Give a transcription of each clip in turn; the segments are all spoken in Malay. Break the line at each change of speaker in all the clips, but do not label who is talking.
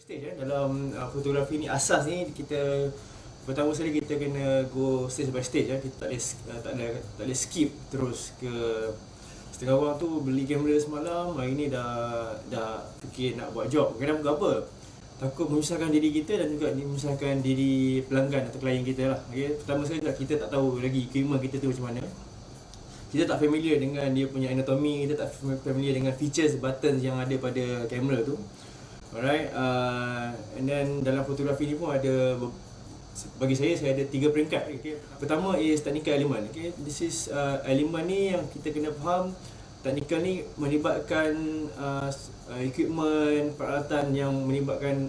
stage dalam fotografi ni. Asas ni kita pertama sekali kita kena go stage by stage kita tak boleh skip terus ke. Setengah orang tu beli kamera semalam, hari ni dah fikir nak buat job. Kenapa? Apa? Takut menyusahkan diri kita dan juga menyusahkan diri pelanggan atau klien kita lah. Okay? Pertama sekali kita tak tahu lagi equipment kita tu macam mana. Kita tak familiar dengan dia punya anatomi, kita tak familiar dengan features, buttons yang ada pada kamera tu. Alright, and then dalam fotografi ni pun ada, bagi saya ada 3 peringkat. Okay. Pertama is technical element. Okay. This is element ni yang kita kena faham. Technical ni melibatkan equipment, peralatan yang melibatkan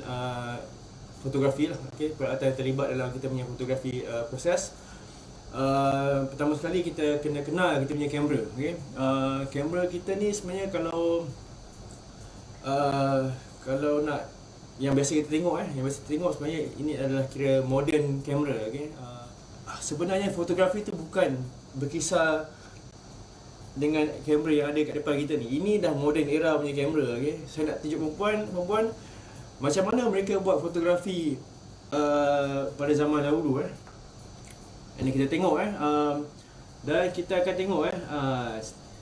fotografi lah. Okay. Peralatan yang terlibat dalam kita punya fotografi proses. Pertama sekali kita kena kenal kita punya kamera. Okay. Kamera kita ni sebenarnya kalau nak yang biasa kita tengok sebenarnya ini adalah kira modern kamera. Okay. Sebenarnya fotografi tu bukan berkisar dengan kamera yang ada kat depan kita ni. Ini dah modern era punya kamera. Okay. Saya nak tunjuk perempuan macam mana mereka buat fotografi pada zaman dahulu. Ini kita tengok dan kita akan tengok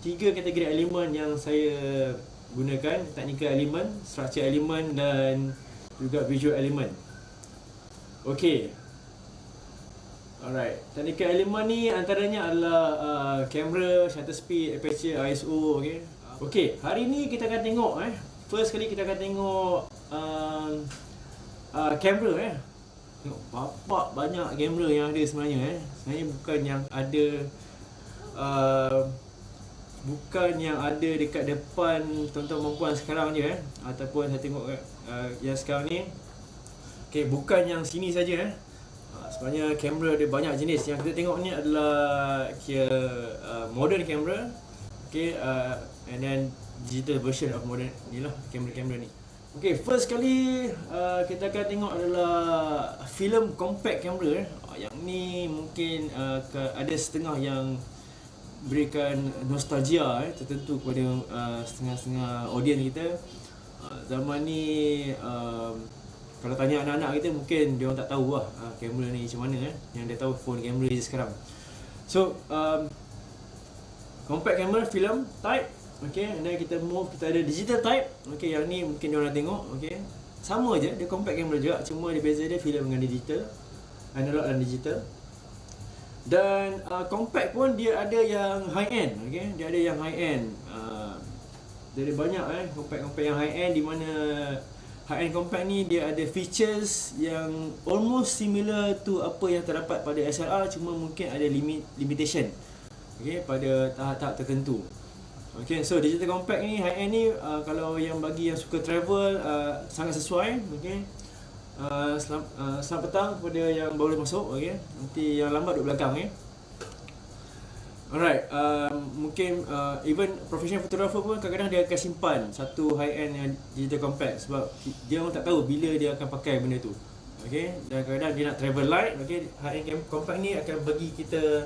3 kategori elemen yang saya gunakan: technical element, structure element dan juga visual element. Okey. Alright, technical element ni antaranya adalah kamera, shutter speed, aperture, ISO. Okey. Okey, hari ni kita akan tengok first kali kita akan tengok kamera Tengok bapak banyak kamera yang ada sebenarnya Sebenarnya bukan yang ada dekat depan tuan-tuan perempuan sekarang je ataupun saya tengok yang sekarang ni. Okey, bukan yang sini saja sebenarnya kamera ada banyak jenis. Yang kita tengok ni adalah modern camera. Okey, and then digital version of modern ni lah kamera-kamera ni. Okey, first kali kita akan tengok adalah film compact camera. Yang ni mungkin ada setengah yang berikan nostalgia tertentu kepada setengah-setengah audience kita. Zaman ni kalau tanya anak-anak kita mungkin dia orang tak tahu kamera ni macam mana Yang dia tahu phone kamera je sekarang. So compact camera film type. Okay, dan kita move, kita ada digital type. Okay, yang ni mungkin dia orang tengok. Okay, sama je, dia compact camera juga, cuma dia beza dia film dengan digital, analog dan digital. Dan compact pun dia ada yang high end. Okay, dia ada yang high end. Dia ada banyak compact yang high end, di mana high end compact ni dia ada features yang almost similar to apa yang terdapat pada SLR, cuma mungkin ada limitation. Okay, pada tahap-tahap tertentu. Okay, so digital compact ni, high end ni, kalau yang bagi yang suka travel sangat sesuai. Okay, selamat petang kepada yang baru masuk. Okay, nanti yang lambat duduk belakang. Alright, mungkin even professional photographer pun kadang-kadang dia akan simpan satu high end yang digital compact sebab dia orang tak tahu bila dia akan pakai benda tu. Okay, dan kadang-kadang dia nak travel light. Okay, high end compact ni akan bagi kita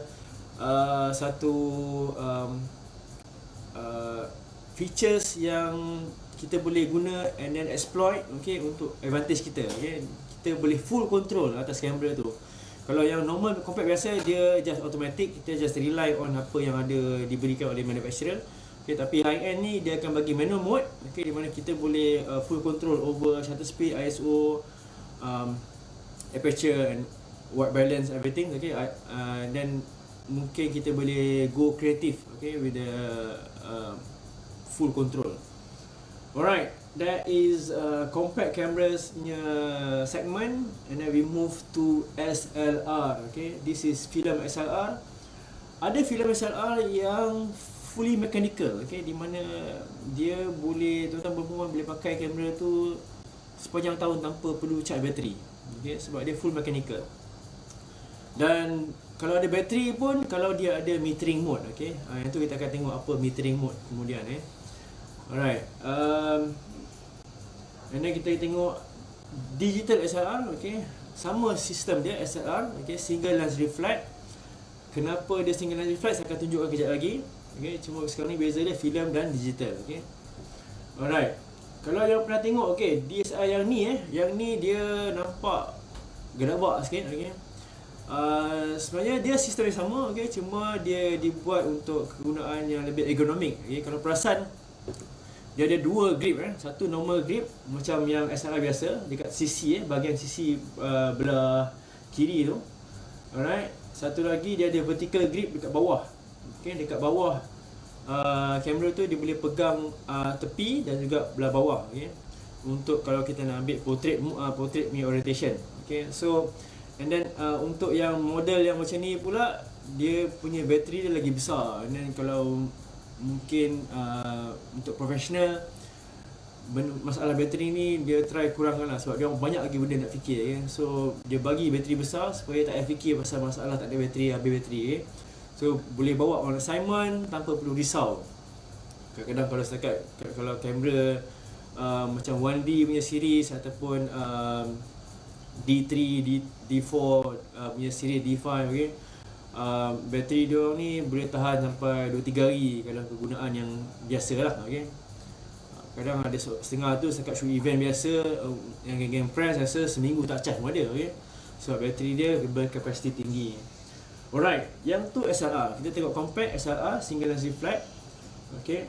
satu features yang kita boleh guna and then exploit, okay, untuk advantage kita. Okay, kita boleh full control atas kamera tu. Kalau yang normal compact biasa dia just automatic, kita just rely on apa yang ada diberikan oleh manufacturer. Okay, tapi high end ni dia akan bagi manual mode, okay, di mana kita boleh full control over shutter speed, ISO, aperture and white balance, everything. Okay, then mungkin kita boleh go creative, okay, with the full control. Alright, that is compact cameras punya segment, and then we move to SLR. Okay, this is film SLR. Ada film SLR yang fully mechanical, okay, di mana dia boleh, tuan-tuan perempuan boleh pakai kamera tu sepanjang tahun tanpa perlu charge bateri. Okay, sebab dia full mechanical. Dan kalau ada bateri pun, kalau dia ada metering mode, okay, yang tu kita akan tengok apa metering mode kemudian. Alright, and then kita tengok digital SLR. Okay, sama sistem dia SLR. Okay, single lens reflect. Kenapa dia single lens reflect saya akan tunjukkan kejap lagi. Okay, cuma sekarang ni beza dia film dan digital. Okay, alright, Kalau yang pernah tengok, okay, DSLR yang ni dia nampak gerabak sikit, okay. Sebenarnya dia sistem yang sama, okay, cuma dia dibuat untuk kegunaan yang lebih ergonomik, okay. Kalau perasan, dia ada dua grip, satu normal grip macam yang SLR biasa dekat sisi, bahagian sisi belah kiri tu. Alright, satu lagi dia ada vertical grip dekat bawah, okay, dekat bawah kamera tu dia boleh pegang tepi dan juga belah bawah, okay, untuk kalau kita nak ambil portrait punya orientation, okay. So and then untuk yang model yang macam ni pula, dia punya bateri dia lagi besar. And then kalau mungkin untuk professional, masalah bateri ni dia try kurangkan lah, sebab dia banyak lagi benda nak fikir, okay? So dia bagi bateri besar supaya tak payah fikir pasal masalah tak ada bateri, habis bateri, okay? So boleh bawa on assignment tanpa perlu risau. Kadang-kadang kalau setakat kalau kamera macam 1D punya series ataupun D3, D4 punya series D5, okay? Bateri dia ni boleh tahan sampai 2-3 hari kalau kegunaan yang biasa lah, okay? Kadang ada setengah tu setakat shoot event biasa, yang geng-geng press rasa seminggu tak charge pun ada, okay? Sebab bateri dia berkapasiti tinggi. Alright, yang tu SLR. Kita tengok compact SLR, single lens reflect, okay?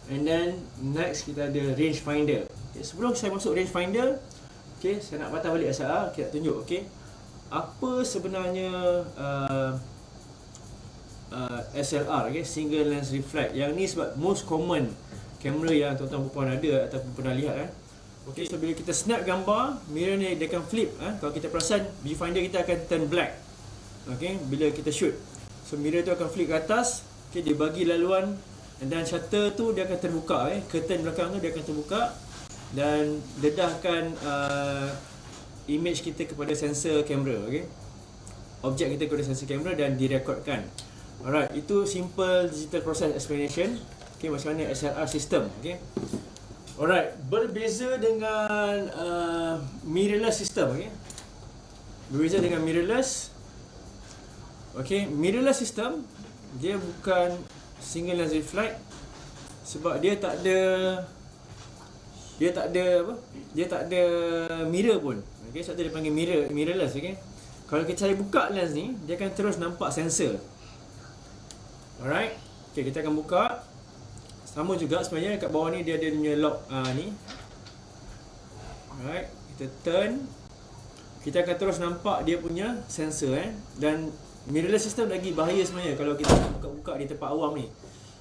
And then next kita ada range finder, okay? Sebelum saya masuk range finder, okay, saya nak patah balik SLR, kita tunjuk, okay, apa sebenarnya SLR, okay, single lens reflect. Yang ni sebab most common kamera yang tuan-tuan puan ada ataupun pernah lihat, okay. So bila kita snap gambar, mirror ni dia akan flip, kalau kita perasan viewfinder kita akan turn black, okay, bila kita shoot. So mirror tu akan flip ke atas, okay, dia bagi laluan, dan shutter tu dia akan terbuka, curtain belakang tu dia akan terbuka dan dedahkan image kita kepada sensor kamera, okay, objek kita kepada sensor kamera dan direkodkan. Alright, itu simple digital process explanation, okay, macam mana SLR system, okay. Alright, berbeza dengan mirrorless system, okay. Berbeza dengan mirrorless, okay, mirrorless system dia bukan single lens reflect sebab dia tak ada mirror pun, okay. Sebab tu dia panggil mirrorless, okay. Kalau kita cari buka lens ni, dia akan terus nampak sensor. Alright, okay, kita akan buka. Sama juga sebenarnya kat bawah ni dia ada punya lock ni. Alright, kita turn, kita akan terus nampak dia punya sensor, dan mirrorless system lagi bahaya sebenarnya kalau kita buka-buka di tempat awam ni,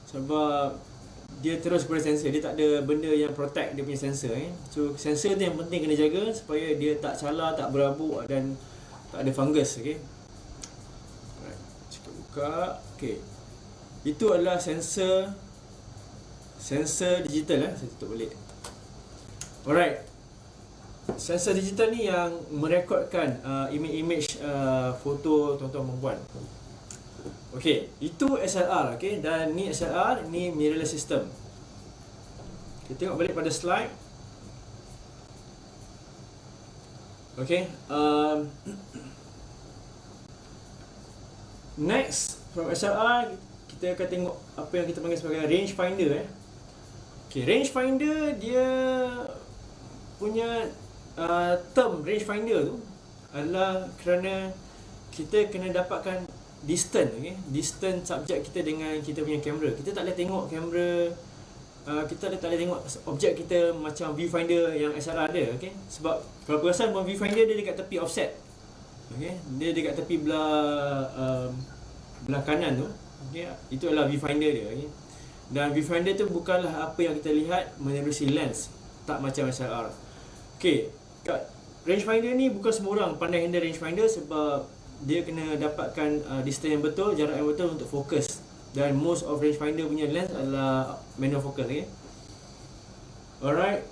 sebab dia terus kepada sensor, dia tak ada benda yang protect dia punya sensor, So sensor tu yang penting kena jaga supaya dia tak calar, tak berabuk dan tak ada fungus, okay. Alright, cuba buka, okay. Itu adalah sensor digital, saya tutup balik. Alright, sensor digital ni yang merekodkan image foto tuan-tuan perempuan. Okay, itu SLR, okay. Dan ni SLR, ni mirrorless system. Kita tengok balik pada slide. Okay, next from SLR kita akan tengok apa yang kita panggil sebagai range finder, Okay, range finder dia punya term range finder tu adalah kerana kita kena dapatkan distance, okay? Distance subjek kita dengan kita punya kamera. Kita tak boleh tengok kamera, kita tak boleh tengok objek kita macam viewfinder yang SLR ada, okay? Sebab kalau perasan viewfinder dia dekat tepi offset, okay? Dia dekat tepi belah kanan tu, okay? Itu adalah viewfinder dia, okay? Dan viewfinder tu bukanlah apa yang kita lihat menerusi lens, tak macam SLR. Okay, kat rangefinder ni bukan semua orang pandai handle rangefinder sebab dia kena dapatkan distance yang betul, jarak yang betul untuk fokus. Dan most of rangefinder punya lens adalah manual focus, okay? Alright,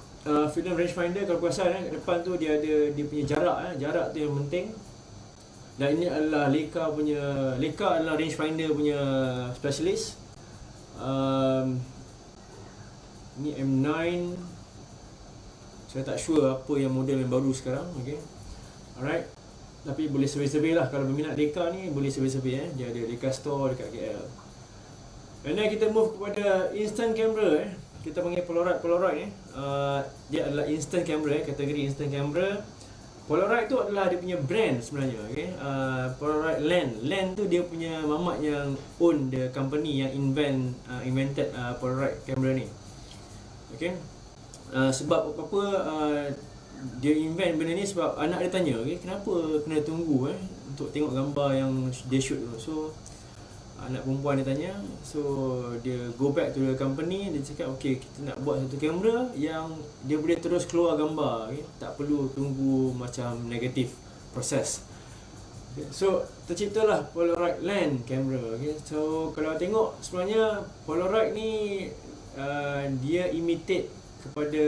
film rangefinder kalau perasan kat depan tu dia ada dia punya jarak, jarak tu yang penting. Dan ini adalah Leica adalah rangefinder punya specialist. Ni M9, saya tak sure apa yang model yang baru sekarang, okay. Alright, tapi boleh survey-survey lah. Kalau berminat Leica ni boleh survey-survey, Dia ada Leica store dekat KL. And then kita move kepada instant camera, kita panggil Polaroid ni. Dia adalah instant camera, kategori instant camera. Polaroid tu adalah dia punya brand sebenarnya, okey. Polaroid Land tu dia punya mamak yang own the company yang invented Polaroid camera ni. Okey. Sebab apa dia invent benda ni sebab anak dia tanya, okey, kenapa kena tunggu untuk tengok gambar yang dia shoot tu. So anak perempuan dia tanya, so dia go back to the company, dia cakap okey, kita nak buat satu kamera yang dia boleh terus keluar gambar, okay? Tak perlu tunggu macam negative process. Okay. So terciptalah Polaroid Land camera, okay? So kalau tengok sebenarnya Polaroid ni dia imitate kepada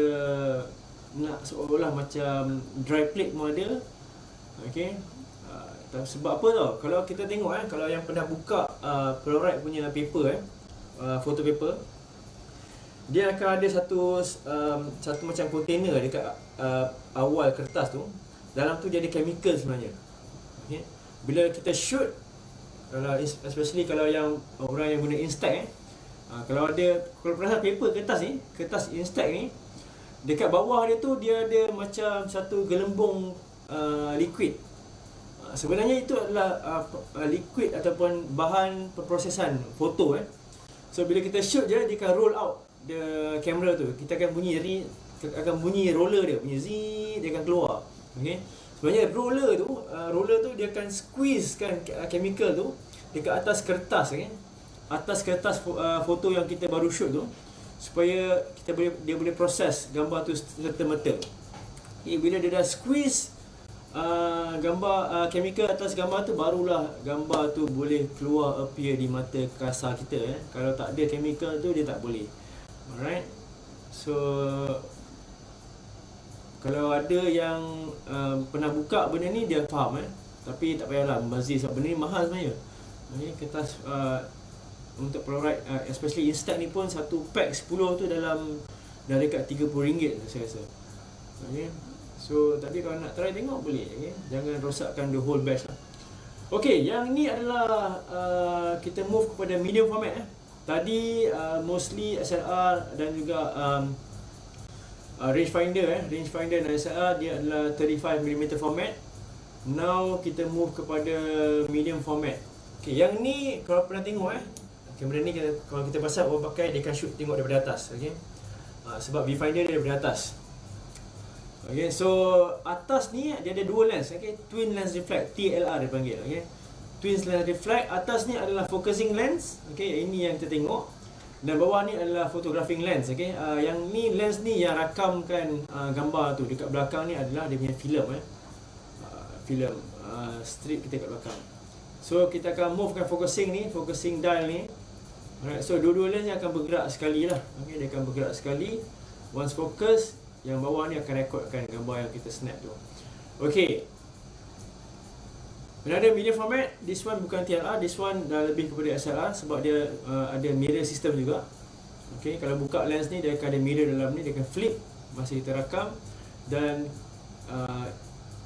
nak seolah-olah macam dry plate pun ada, okay? Sebab apa tau, kalau kita tengok kalau yang pernah buka Polaroid punya paper photo paper, dia akan ada satu macam container dekat awal kertas tu. Dalam tu dia ada chemical sebenarnya. Okay. Bila kita shoot, especially kalau yang orang yang guna Instax kalau perasan paper kertas Instax ni, dekat bawah dia tu dia ada macam satu gelembung liquid. Sebenarnya itu adalah liquid ataupun bahan perprosesan foto. So bila kita shoot je, dia akan roll out the camera tu. Kita akan bunyi roller dia, bunyi zee, dia akan keluar. Okay. Sebenarnya roller tu dia akan squeeze kan chemical tu dekat atas kertas, okay? Atas kertas foto yang kita baru shoot tu, supaya dia boleh proses gambar tu serta-merta. Okay, bila dia dah squeeze gambar chemical atas gambar tu, barulah gambar tu boleh keluar appear di mata kasar kita. Kalau tak ada chemical tu, dia tak boleh. Alright. So kalau ada yang pernah buka benda ni, dia faham tapi tak payahlah membazir sebab benda ni mahal sebenarnya. Okay, kertas untuk Polaroid especially Instax ni pun satu pack 10 tu dah dekat RM30 saya rasa. Okay. So tapi kalau nak try tengok boleh, okay? Jangan rosakkan the whole batch lah. Okay, yang ni adalah kita move kepada medium format. Tadi mostly SLR dan juga rangefinder dan SLR dia adalah 35mm format. Now kita move kepada medium format. Okay, yang ni kalau pernah tengok kamera ni kalau kita pasang orang pakai, dia akan shoot tengok daripada atas, okay? Sebab viewfinder dia daripada atas. Okay, so atas ni dia ada dua lens, okay? Twin lens reflect, TLR dia panggil, okay? Twin lens reflect, atas ni adalah focusing lens, okay? Ini yang kita tengok. Dan bawah ni adalah photographing lens, okay? Yang ni lens ni yang rakamkan gambar tu. Dekat belakang ni adalah dia punya filem, filem strip kita kat belakang. So kita akan move kan focusing dial ni. Alright, so dua-dua lens akan bergerak sekali lah, okay? Dia akan bergerak sekali. Once focus, yang bawah ni akan rekodkan gambar yang kita snap tu. Okay. Another medium format, this one bukan TLR, this one dah lebih kepada SLR sebab dia ada mirror system juga. Okay, kalau buka lens ni, dia akan ada mirror dalam ni, dia akan flip masa kita rakam. Dan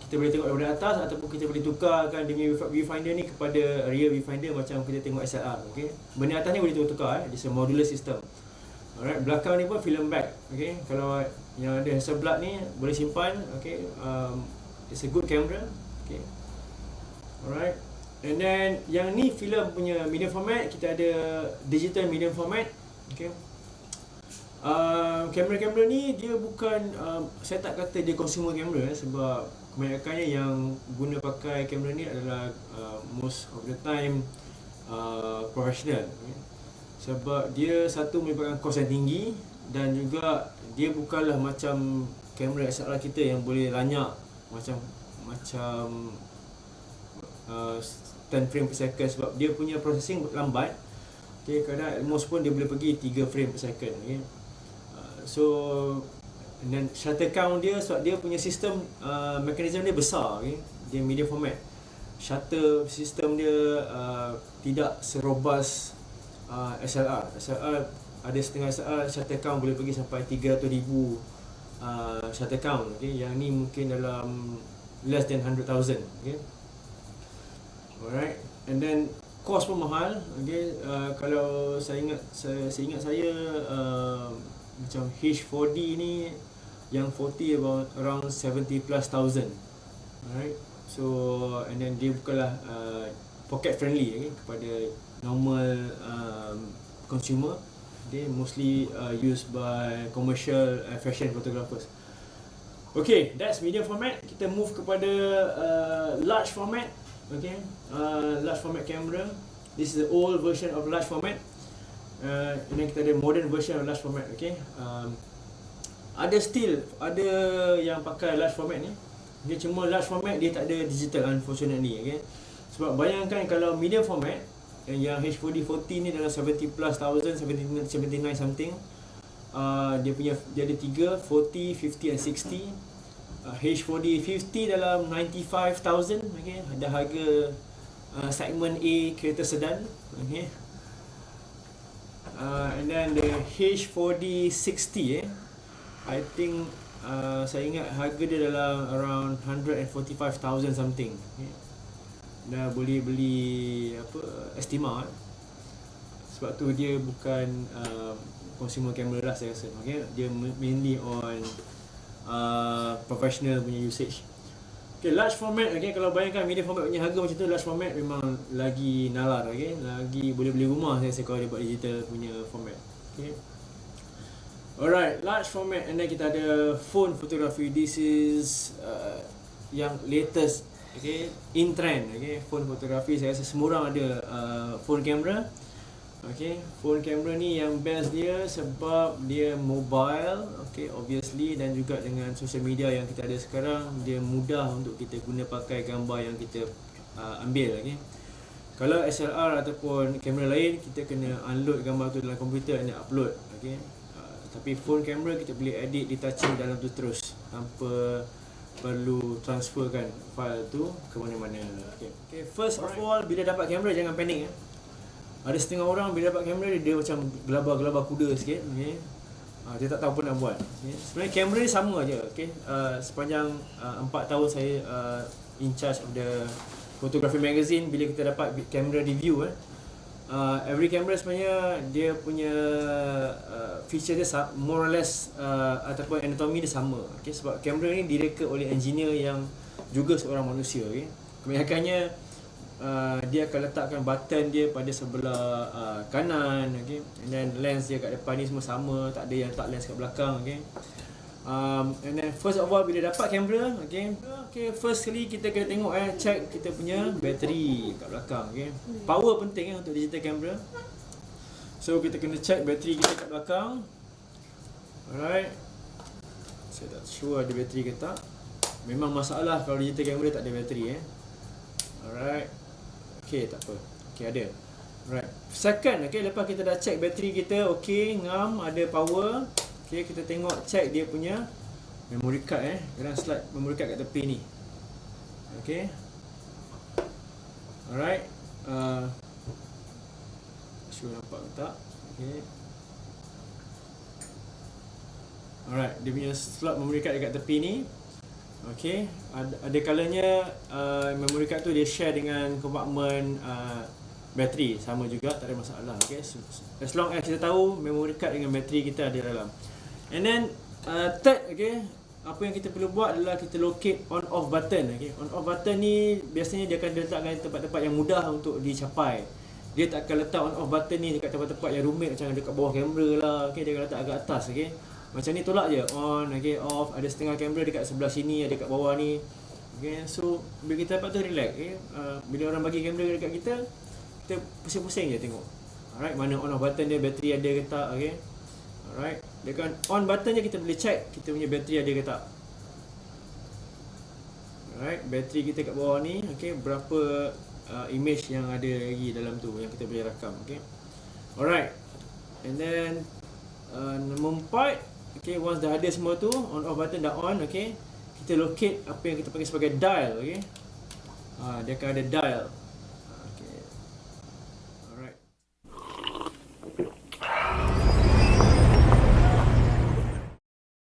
kita boleh tengok daripada atas ataupun kita boleh tukarkan dengan viewfinder ni kepada rear viewfinder macam kita tengok SLR. Okay, benda atas ni boleh tukar, it's a modular system. Alright, belakang ni pun film back. Okay, kalau yang ada Hasselblad ni boleh simpan. Okay, it's a good camera. Okay, alright. And then yang ni film punya medium format, kita ada digital medium format. Okay, kamera-kamera ni dia bukan saya tak kata dia consumer camera sebab kebanyakannya yang guna pakai kamera ni adalah most of the time professional. Okay? Sebab dia satu merupakan kos yang tinggi dan juga dia bukanlah macam kamera SLR kita yang boleh lanyak macam 10 frame per second sebab dia punya processing lambat. Okay, kadang at most pun dia boleh pergi 3 frame per second. Okay. So dan shutter count dia sebab dia punya sistem mekanisme dia besar, okay? Dia medium format. Shutter sistem dia tidak serobas SLR. SLR ada setengah SLR shutter count boleh pergi sampai 300,000 shutter count, okay? Yang ni mungkin dalam less than 100,000, okay? Alright, and then cost pun mahal, okay? Kalau saya ingat Macam H4D ni yang 40 around 70 plus thousand. Alright. So and then dia bukanlah pocket friendly kepada normal consumer. They mostly used by commercial fashion photographers. Okay, that's medium format. Kita move kepada large format. Okay, large format camera. This is the old version of large format. And then kita ada modern version of large format. Okay, ada yang pakai large format ni. Dia cuma large format, dia tak ada digital unfortunately. Okay, sebab bayangkan kalau medium format yang H4D 40 ni dalam 70 plus thousand, 79 something. Dia ada 3, 40, 50 and 60. H4D 50 dalam 95,000. Okay, ada harga segmen A kereta sedan. Okay, and then the H4D 60 I think saya ingat harga dia dalam around 145,000 something. Okay, dah boleh beli Estima. Sebab tu dia bukan consumer camera lah saya rasa. Okay, dia mainly on professional punya usage. Okay, large format. Okay, kalau bayangkan medium format punya harga macam tu, large format memang lagi nalar. Okay, lagi boleh beli rumah saya rasa kalau dia buat digital punya format. Okay, alright, large format. And then kita ada phone photography. This is yang latest. Okay, in trend. Okay, phone photography saya rasa semua orang ada phone camera. Okay, phone camera ni yang best dia sebab dia mobile. Okay, obviously, dan juga dengan social media yang kita ada sekarang, dia mudah untuk kita guna pakai gambar yang kita ambil. Okay, kalau SLR ataupun kamera lain, kita kena unload gambar tu dalam komputer dan upload. Okay, tapi phone camera kita boleh edit, retouching dalam tu terus tanpa perlu transferkan file tu ke mana-mana. Okay, first of all, bila dapat kamera jangan panik. Ada setengah orang bila dapat kamera dia macam gelabah-gelabah kuda sikit. Okay, dia tak tahu apa nak buat. Okay, sebenarnya kamera ni sama aja. Okay, sepanjang 4 tahun saya in charge of the photography magazine, bila kita dapat kamera review, every camera sebenarnya dia punya feature dia more or less ataupun anatomy dia sama. Okay, sebab kamera ni direka oleh engineer yang juga seorang manusia. Okay, kebanyakannya dia akan letakkan button dia pada sebelah kanan. Okay, and then lens dia kat depan ni semua sama, tak ada yang letak lens kat belakang. Okay, and then first of all bila dapat kamera, okay, first kali kita kena tengok check kita punya bateri kat belakang. Okay, power penting untuk digital camera. So kita kena check bateri kita kat belakang. Alright, saya tak sure ada bateri ke tak. Memang masalah kalau digital camera tak ada bateri. Alright, okay, tak apa. Okay, ada. Alright, second, okay, lepas kita dah check bateri kita, okay, ngam, ada power. Okay, kita tengok check dia punya memory card. Dalam slide memory card kat tepi ni. Okay, alright, sure nampak ke tak? Okay, alright, dia punya slot memory card dekat tepi ni. Okay, ada kalanya memory card tu dia share dengan kompartmen bateri, sama juga, tak ada masalah. Okay, so, as long as kita tahu memory card dengan bateri kita ada dalam. And then third, okay, apa yang kita perlu buat adalah kita locate on off button. Okay, on off button ni biasanya dia akan letakkan tempat-tempat yang mudah untuk dicapai. Dia tak akan letak on off button ni dekat tempat-tempat yang rumit macam dekat bawah kamera lah. Okay, dia akan letak agak atas. Okay, macam ni tolak je, on, okay, off. Ada setengah kamera dekat sebelah sini, ada dekat bawah ni. Okay, so bila kita dapat tu relax. Okay, bila orang bagi kamera dekat kita pusing-pusing je tengok. Alright, mana on off button dia, bateri ada ke tak. Okay, alright, dekat on button je kita boleh check kita punya bateri ada ke tak. Alright, bateri kita kat bawah ni. Okay, berapa image yang ada lagi dalam tu yang kita boleh rakam. Okay, alright, and then nombor 4, okay, once dah ada semua tu, on off button dah on. Okay, kita locate apa yang kita panggil sebagai dial. Okay, dia akan ada dial.